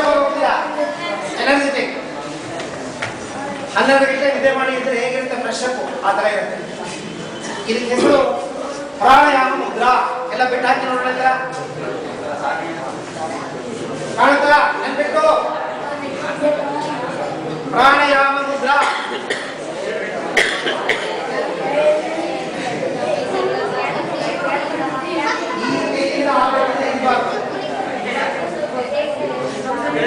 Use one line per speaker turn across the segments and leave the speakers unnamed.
ಹೋಗ್ತೀರಾ ಎನರ್ಜೆಟಿಕ್. 12 ಗಂಟೆ ನಿದ್ದೆ ಮಾಡಿ ಇದ್ರೆ ಹೇಗಿರುತ್ತೆ ಫ್ರೆಶ್ ಅಪ್ ಆ ತರ ಇರುತ್ತೆ. ಇದಕ್ಕೆ ಹೆಸರು ಪ್ರಾಣಾಯಾಮ ಮುದ್ರಾ. ಎಲ್ಲ ಬಿಟ್ಟು ಹಾಕಿ ನೋಡ್ತಾ ಕಾಣುತ್ತಾ ನೆನ್ಬಿಟ್ಟು ಪ್ರಾಣಾಯಾಮ ಮುದ್ರಾ.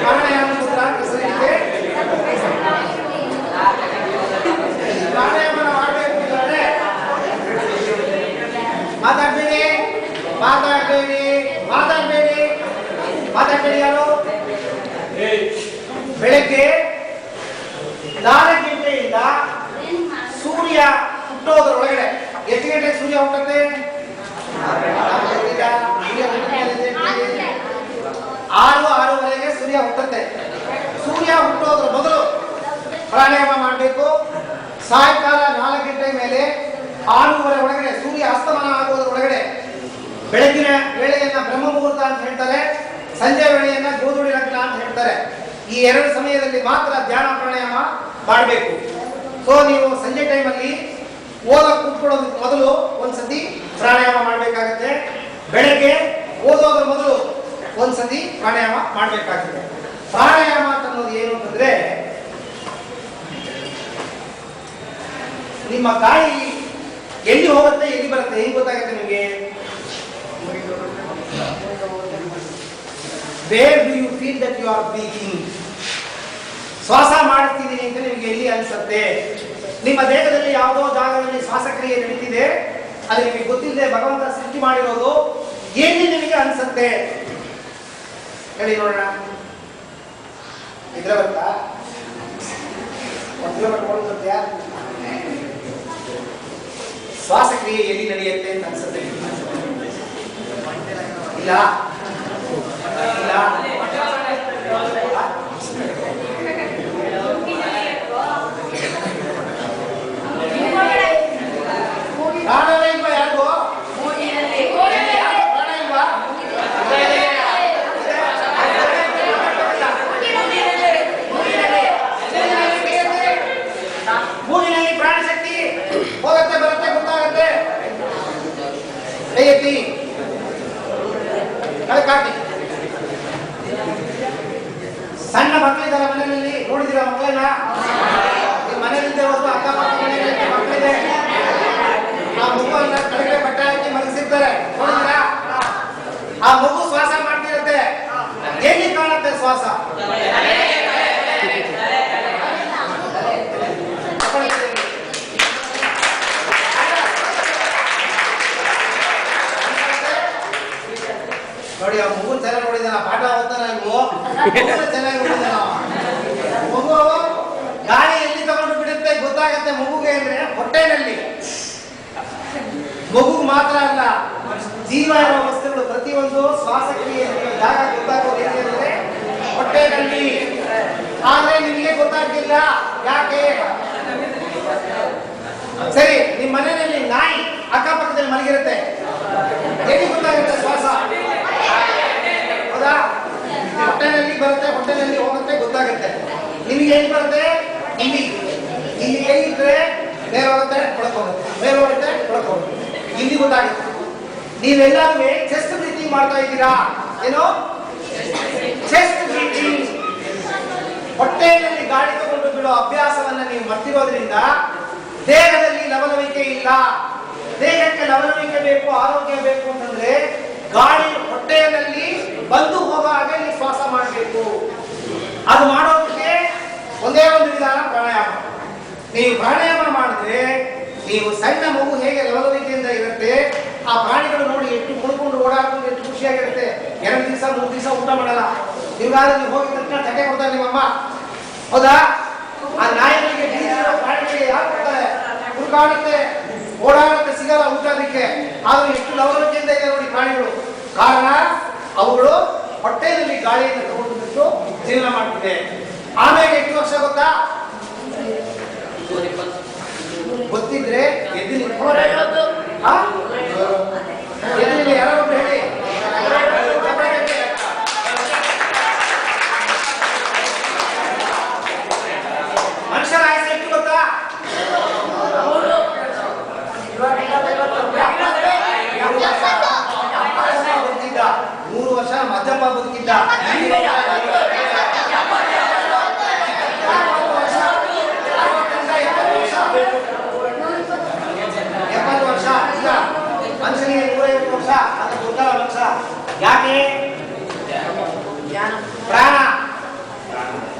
ಪ್ರಾಣಾಯಾಮ ಮುದ್ರಾ ಹೆಸರಿದೆ. ಪ್ರಾಣಾಯಾಮನ ಮಾಡಬೇಕು ಅಂತಂದ್ರೆ ಮಾತಾಡ್ಬೇಡಿ ಮಾತಾಡ್ಬೇಡಿ ಮಾತಾಡ್ಬೇಡಿ ಮಾತಾಡ್ಬೇಡಿ. ಯಾರು ಬೆಳಗ್ಗೆ 4 ಗಂಟೆಯಿಂದ ಸೂರ್ಯ ಹುಟ್ಟೋದ್ರೊಳಗಡೆ ಎಷ್ಟು ಗಂಟೆಗೆ ಸೂರ್ಯ ಹುಟ್ಟುತ್ತೆ? 6:06ವರೆಗೆ ಸೂರ್ಯ ಹುಟ್ಟುತ್ತೆ. ಸೂರ್ಯ ಹುಟ್ಟೋದ್ರ ಮೊದಲು ಪ್ರಾಣಾಯಾಮ ಮಾಡಬೇಕು. ಸಾಯಂಕಾಲ 4 ಗಂಟೆ ಮೇಲೆ 6:30 ಒಳಗಡೆ ಸೂರ್ಯ ಅಸ್ತಮನ ಆಗೋದ್ರ ಒಳಗಡೆ ಬೆಳಗಿನ ವೇಳೆಯನ್ನ ಬ್ರಹ್ಮ ಮುಹೂರ್ತ ಅಂತ ಹೇಳ್ತಾರೆ, ಸಂಜೆ ವೇಳೆಯನ್ನ ಗೋಧೂಳಿ ಲಗ್ನ ಅಂತ ಹೇಳ್ತಾರೆ. ಈ 2 ಸಮಯದಲ್ಲಿ ಮಾತ್ರ ಧ್ಯಾನ ಪ್ರಾಣಾಯಾಮ ಮಾಡಬೇಕು. ಸೊ ನೀವು ಸಂಜೆ ಟೈಮಲ್ಲಿ ಓದಕ್ಕೆ ಕೂತ್ಕೊಳ್ಳೋದಕ್ಕೆ ಮೊದಲು ಒಂದ್ಸತಿ ಪ್ರಾಣಾಯಾಮ ಮಾಡಬೇಕಾಗುತ್ತೆ. ಬೆಳಗ್ಗೆ ಓದೋದ್ರ ಮೊದಲು ಒಂದ್ಸತಿ ಪ್ರಾಣಾಯಾಮ ಮಾಡಬೇಕಾಗುತ್ತೆ. ಪ್ರಾಣಾಯಾಮ ಅಂತ ಅನ್ನೋದು ಏನು ಅಂತಂದ್ರೆ ನಿಮ್ಮ ಗಾಳಿ ಎಲ್ಲಿ ಹೋಗುತ್ತೆ ಎಲ್ಲಿ ಬರುತ್ತೆ ಹೆಂಗ್ ಗೊತ್ತಾಗುತ್ತೆ ನಿಮಗೆ? Where do you feel that you are breathing? ಶ್ವಾಸ ಮಾಡ್ತಿದ್ದೀನಿ ಅಂತ ನಿಮಗೆ ಎಲ್ಲಿ ಅನ್ಸುತ್ತೆ? ನಿಮ್ಮ ದೇಹದಲ್ಲಿ ಯಾವುದೋ ಜಾಗದಲ್ಲಿ ಶ್ವಾಸಕ್ರಿಯೆ ನಡೀತಿದೆ, ಅದು ನಿಮಗೆ ಗೊತ್ತಿಲ್ಲದೆ ಭಗವಂತ ಸೃಷ್ಟಿ ಮಾಡಿರೋದು. ಎಲ್ಲಿ ನಿಮಗೆ ಅನ್ಸುತ್ತೆ ಹೇಳಿ ನೋಡೋಣ. ಇದ್ರ ಬರ್ತಾ 1 ಕಿಲೋಮೀಟರ್ ಹೋಗ್ತದ್ಯಾ? ಶ್ವಾಸಕ್ರಿಯೆ ಎಲ್ಲಿ ನಡೆಯುತ್ತೆ ಅಂತ ಅನ್ಸುತ್ತೆ? ಇಲ್ಲ ಇಲ್ಲ. ಪ್ರಾಣ ಇಲ್ವಾ? ಯಾರಿಗೂ ಪ್ರಾಣ ಇಲ್ವಾ? ಮೂಗಿನಲ್ಲಿ ಪ್ರಾಣ ಶಕ್ತಿ ಹೋಗುತ್ತೆ ಬರುತ್ತೆ ಗೊತ್ತಾಗುತ್ತೆ. ಕೈಯೆತ್ತಿ ಕಾಟಿ. ಸಣ್ಣ ಮಕ್ಕಳಿದ್ದಾರೆ ಮನೆಯಲ್ಲಿ, ನೋಡಿದಿರ ಮಕ್ಕಳನ್ನ? ಮನೆಯಲ್ಲಿದ್ದೆ ಹೋದ್ರು ಅಕ್ಕಪಕ್ಕ ಮನೆಯಲ್ಲಿ ಮಕ್ಕಳಿದೆ, ಆ ಮಗುವನ್ನ ಕೆಳಗಡೆ ಬಟ್ಟೆ ಹಾಕಿ ಮಲಗಿಸಿರ್ತಾರೆ, ನೋಡಿದಿರ? ಆ ಮಗು ಶ್ವಾಸ ಮಾಡ್ತಿರುತ್ತೆ. ಎಲ್ಲಿ ಕಾಣುತ್ತೆ ಶ್ವಾಸ? ನೋಡಿ, ಆ ಮಗು ಚೆನ್ನಾಗಿ ನೋಡಿದಾನ, ಪಾಠ ಓದ್ತಾನ ಚೆನ್ನಾಗಿ ನೋಡಿದಾನ. ಮಗು ಗಾಳಿ ಎಲ್ಲಿ ತಗೊಂಡು ಬಿಡುತ್ತೆ ಗೊತ್ತಾಗತ್ತೆ ಮಗುಗೆ ಅಂದ್ರೆ ಹೊಟ್ಟೆನಲ್ಲಿ. ಮಗು ಮಾತ್ರ ಅಲ್ಲ, ಜೀವ ಇರುವ ವಸ್ತುಗಳು ಪ್ರತಿಯೊಂದು ಶ್ವಾಸಕ್ರಿಯೆ ಜಾಗ ಗೊತ್ತಾಗೋದು ಅಂದ್ರೆ ಹೊಟ್ಟೆನಲ್ಲಿ. ಆದ್ರೆ ನಿಮಗೆ ಗೊತ್ತಾಗ್ತಿಲ್ಲ. ಯಾಕೆ? ಸರಿ, ನಿಮ್ಮ ಮನೆಯಲ್ಲಿ ನಾಯಿ ಅಕ್ಕಪಕ್ಕದಲ್ಲಿ ಮಲಗಿರುತ್ತೆ, ಎಲ್ಲಿ ಗೊತ್ತಾಗುತ್ತೆ ಶ್ವಾಸ? ಹೌದಾ? ಹೊಟ್ಟೆನಲ್ಲಿ ಬರುತ್ತೆ, ಹೊಟ್ಟೆನಲ್ಲಿ ಹೋಗುತ್ತೆ, ಗೊತ್ತಾಗುತ್ತೆ. ನಿಮಗೆ ಎಲ್ಲಿ ಬರುತ್ತೆ? ಇಲ್ಲಿ. ಇಲ್ಲಿ ಎಲ್ಲಿದ್ರೆ ಬೇರೆ ಹೋಗುತ್ತೆ, ಕೊಳಕೋಗುತ್ತೆ, ಬೇರೆ ಹೋಗುತ್ತೆ, ಕೊಳಕೋಗುತ್ತೆ. ಇಲ್ಲಿ ಗೊತ್ತಾಗುತ್ತೆ. ನೀವೆಲ್ಲರೂ ಚೆಸ್ಟ್ ಬ್ರೀತಿಂಗ್ ಮಾಡ್ತಾ ಇದ್ದೀರಾ? ಏನೋ ಚೆಸ್ಟ್ ಬ್ರೀತಿಂಗ್. ಹೊಟ್ಟೆಯಲ್ಲಿ ಗಾಳಿ ತಗೊಂಡು ಬಿಡೋ ಅಭ್ಯಾಸವನ್ನ ನೀವು ಮಾಡ್ತಿರೋದ್ರಿಂದ ದೇಹದಲ್ಲಿ ಲವಲವಿಕೆ ಇಲ್ಲ. ದೇಹಕ್ಕೆ ಲವಲವಿಕೆ ಬೇಕು, ಆರೋಗ್ಯ ಬೇಕು ಅಂತಂದ್ರೆ ಗಾಳಿ ಹೊಟ್ಟೆಯಲ್ಲಿ ಬಂದು ಹೋಗೋ ಹಾಗೆ ನೀವು ಶ್ವಾಸ ಮಾಡಬೇಕು. ಅದು ಮಾಡೋದಕ್ಕೆ ಒಂದೇ ಒಂದು ವಿಧಾನ ಪ್ರಾಣಾಯಾಮ. ನೀವು ಪ್ರಾಣಾಯಾಮ ಮಾಡಿದ್ರೆ ನೀವು ಸಣ್ಣ ಮಗು ಹೇಗೆ ಲವಲವಿಕೆಯಿಂದ ಇರುತ್ತೆ, ಆ ಪ್ರಾಣಿಗಳು ನೋಡಿ ಎಷ್ಟು ಕುಳ್ಕೊಂಡು ಓಡಾಡ್ಕೊಂಡು ಎಷ್ಟು ಖುಷಿಯಾಗಿರುತ್ತೆ. 2 ದಿವಸ 3 ದಿವಸ ಊಟ ಮಾಡಲ್ಲ. ತಿರುಗಾದಲ್ಲಿ ಹೋಗಿದ ತಕ್ಷಣ ಚಟೆ ಕೊಡ್ತಾರೆ ನಿಮ್ಮಮ್ಮ, ಹೌದಾ? ಆ ನಾಯಿಗಳಿಗೆ ಪ್ರಾಣಿಗಳಿಗೆ ಯಾರು ಕೊಡ್ತಾರೆ? ಹುಡುಕಾಡುತ್ತೆ, ಓಡಾಡುತ್ತೆ, ಸಿಗಲ್ಲ ಊಟ ಅದಕ್ಕೆ. ಆದ್ರೂ ಎಷ್ಟು ಲವಲವಿಕೆಯಿಂದ ಇದೆ ನೋಡಿ ಪ್ರಾಣಿಗಳು. ಕಾರಣ ಅವುಗಳು ಹೊಟ್ಟೆಯಲ್ಲಿ ಗಾಳಿಯನ್ನು ತಗೊಂಡು ಬಿಟ್ಟು ಜೀವನ ಮಾಡ್ತಿದೆ. ಆಮೇಲೆ ಎಷ್ಟು ವರ್ಷ ಗೊತ್ತಾ? ಗೊತ್ತಿದ್ರೆ ಎದ್ದಿನ ಯಾರು ಹೇಳಿ. ನಮ್ಮ ಅಜ್ಜಪ್ಪ ಬದುಕಿದ್ದ 70 ವರ್ಷ. ಈಗ ಮನುಷ್ಯನಿಗೆ 150 ವರ್ಷ, ಅದು ಗೊತ್ತಲ್ಲ ಮನುಷ್ಯ. ಯಾಕೆ?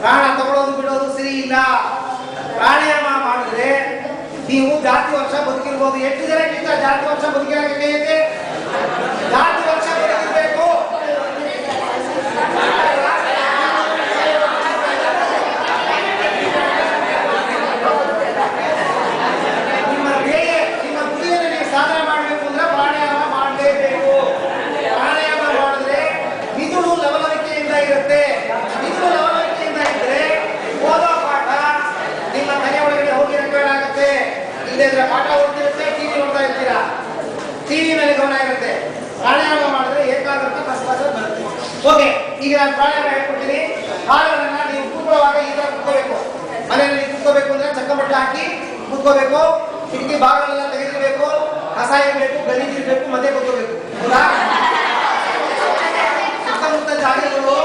ಪ್ರಾಣ ತಗೊಳ್ಳೋದು ಬಿಡೋದು ಸರಿ ಇಲ್ಲ. ಪ್ರಾಣಾಯಾಮ ಮಾಡಿದ್ರೆ ನೀವು ಜಾಸ್ತಿ ವರ್ಷ ಬದುಕಿರ್ಬೋದು. 8 ಜನಕ್ಕಿಂತ ಜಾಸ್ತಿ ವರ್ಷ ಬದುಕಿರಕ್ಕೆ ಜಾಸ್ತಿ ವರ್ಷ ಬದುಕಿರ್ಬೇಕು. ನಿಮ್ಮ ಗುರಿಯನ್ನು ನೀವು ಸಾಧನೆ ಮಾಡಬೇಕು ಅಂದ್ರೆ ಪ್ರಾಣಾಯಾಮ ಮಾಡಲೇಬೇಕು. ಪ್ರಾಣಾಯಾಮ ಮಾಡಿದ್ರೆ ಮಿದುಳು ಲವಲವಿಕೆಯಿಂದ ಇರುತ್ತೆ. ಮಿದುಳು ಲವಲವಿಕೆಯಿಂದ ಇದ್ರೆ ಓದೋ ಪಾಠ ನಿಮ್ಮ ತಲೆ ಒಳಗಡೆ ಹೋಗಿ ರೆಕಾರ್ಡ್ ಆಗುತ್ತೆ. ಇಲ್ಲದ್ರೆ ಪಾಠ ಓದ್ತಿರುತ್ತೆ, ಟಿವಿ ನೋಡ್ತಾ ಇರ್ತೀರಾ, ಟಿವಿ ಮೇಲೆ ಗಮನ ಇರುತ್ತೆ. ಪ್ರಾಣಾಯಾಮ ಮಾಡಿದ್ರೆ ಏಕಾಗ್ರತೆ ಕಷ್ಟ ಬರುತ್ತೆ. ಓಕೆ, ಈಗ ನಾನು ಪ್ರಾಣಾಯಾಮ ಹೇಳ್ಕೊಡ್ತೀನಿ. ಕಾಲುಗಳನ್ನ ನೀವು ಕೂತ್ಕೊಳ್ಳುವಾಗ ಈ ತರ ಕೂತ್ಕೋಬೇಕು. ಮನೆಯಲ್ಲಿ ಕೂತ್ಕೋಬೇಕು ಅಂದ್ರೆ ಚಕ್ಕಮಟ್ಟ ಹಾಕಿ ಕೂತ್ಕೋಬೇಕು. ಕಿಟಕಿ ಭಾಗಗಳೆಲ್ಲ ತೆಗೆದಿರಬೇಕು, ಕಸ ಇರಬೇಕು, ಗಲೀಜಿರ್ಬೇಕು, ಮಧ್ಯೆ ಕೂತ್ಕೋಬೇಕು. ಹೌದಾ? ಸುತ್ತಮುತ್ತ ಜಾಗಗಳು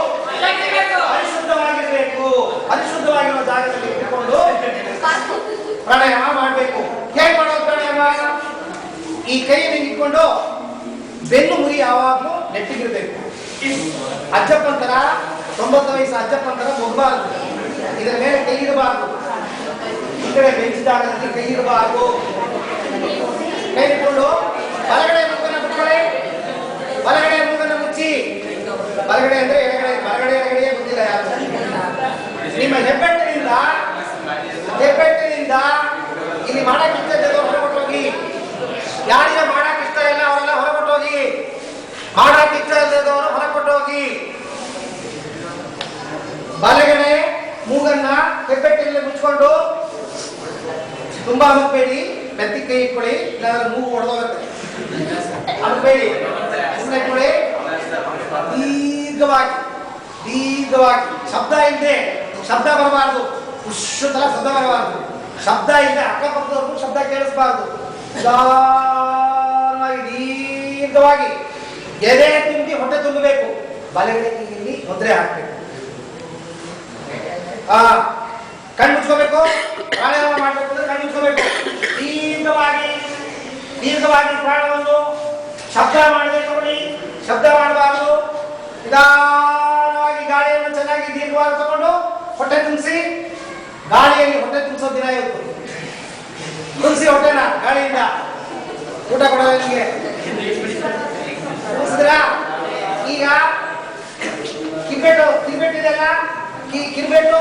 ಪರಿಶುದ್ಧವಾಗಿರ್ಬೇಕು. ಪರಿಶುದ್ಧವಾಗಿರುವ ಜಾಗದಲ್ಲಿ ಇಟ್ಟುಕೊಂಡು ಪ್ರಾಣಾಯಾಮ ಮಾಡಬೇಕು. ಹೇಗೆ ಮಾಡೋದು ಪ್ರಾಣಾಯಾಮ? ಈ ಕೈಯನ್ನು ಇಟ್ಕೊಂಡು ಬೆನ್ನು ಮುರಿ ಯಾವಾಗಲೂ ನೆಟ್ಟಿಗಿರ್ಬೇಕು. ಅಜ್ಜಪ್ಪಂತರ 90 ವಯಸ್ಸು ಅಜ್ಜಪ್ಪಂತರ ಮುಗಬಾರ್ದು. ಇದರ ಮೇಲೆ ಕೈ ಇಡಬಾರ್ದು. ಈ ಕಡೆ ಬೆಂಚ್ ಜಾಗದಲ್ಲಿ ಕೈ ಇಡಬಾರ್ದು. ಕೈ ಇಟ್ಕೊಂಡು ಬಲಗಡೆ ಮೂಗನ್ನು ಮುಚ್ಕೊಳ್ಳಿ. ಬಲಗಡೆ ಮೂಗನ್ನು ಮುಚ್ಚಿ. ಬಲಗಡೆ ಅಂದ್ರೆ ಎಡಗಡೆ, ಬಲಗಡೆ ಎಡಗಡೆ ಗೊತ್ತಿಲ್ಲ ಯಾರು. ನಿಮ್ಮ ಹೆಬ್ಬೆಟ್ಟಿನಿಂದ ಇಲ್ಲಿ ಮಾಡಕ್ ಇಷ್ಟ ಇದ್ದವರು ಹೊರಗೊಟ್ಟೋಗಿ. ಯಾರಿಗೆ ಮಾಡಕ್ ಇಷ್ಟ ಇಲ್ಲ ಅವರೆಲ್ಲ ಹೊರಗೊಟ್ಟೋಗಿ. ಮಾಡಕ್ ಇಷ್ಟ ಇಲ್ಲದವರು ಹೊರಗೊಟ್ಟೋಗಿ. ಬಲಗಡೆ ಮೂಗನ್ನ ಹೆಬ್ಬೆಟ್ಟಿನಲ್ಲಿ ಮುಚ್ಕೊಂಡು ತುಂಬಾ ಅಮಕ್ಬೇಡಿ. ಮೆತ್ತಿ ಕೈ ಇಟ್ಕೊಳ್ಳಿ, ಇಲ್ಲಾಂದ್ರೆ ಮೂಗು ಹೊಡೆದೋಗುತ್ತೆ. ಅಮಕ್ಬೇಡಿ, ಇಟ್ಕೊಳ್ಳಿ. ದೀರ್ಘವಾಗಿ ಶಬ್ದ ಇಲ್ಲದೆ, ಶಬ್ದ ಬರಬಾರ್ದು. ತರ ಶಬ್ದ ಬರಬಾರ್ದು. ಶಬ್ದ ಇಲ್ಲದೆ ಅಕ್ಕಪಕ್ಕದವ್ರಿಗೂ ಶಬ್ದ ಕೇಳಿಸಬಾರ್ದು. ದೀರ್ಘವಾಗಿ ಎದೆ ತುಂಬಿ ಹೊಟ್ಟೆ ತುಂಬಬೇಕು. ಬಲಗಡೆ ಇಲ್ಲಿ ಮುದ್ರೆ ಹಾಕ್ಬೇಕು. ಕಣ್ಣು ಮುಚ್ಕೋಬೇಕು. ಪ್ರಾಣಾಯಾಮ ಮಾಡಬೇಕು ಅಂದ್ರೆ ಕಣ್ಣು ಮುಚ್ಕೋಬೇಕು. ದೀರ್ಘವಾಗಿ ಪ್ರಾಣವನ್ನು ಶಬ್ದ ಮಾಡದೆ ತಗೊಳ್ಳಿ. ಶಬ್ದ ಮಾಡಬಾರ್ದು. ನಿಧಾನವಾಗಿ ಗಾಳಿಯನ್ನು ಚೆನ್ನಾಗಿ ದೀರ್ಘವಾಗಿ ತಗೊಂಡು ಹೊಟ್ಟೆ ತುಂಬಿಸಿ. ಗಾಳಿಯಲ್ಲಿ ಹೊಟ್ಟೆ ತುಂಬಿಸೋ ದಿನ ಇವತ್ತು. ತುಂಬಿಸಿ ಹೊಟ್ಟೆನ ಗಾಳಿಯಿಂದ. ಊಟ ಕೊಡೋದು ನಿಮಗೆ ತುಂಬಿಸಿದ್ರ. ಈಗ ಕಿರ್ಬೆಟ್ಟು ಇದೆಲ್ಲ, ಕಿರ್ಬೆಟ್ಟು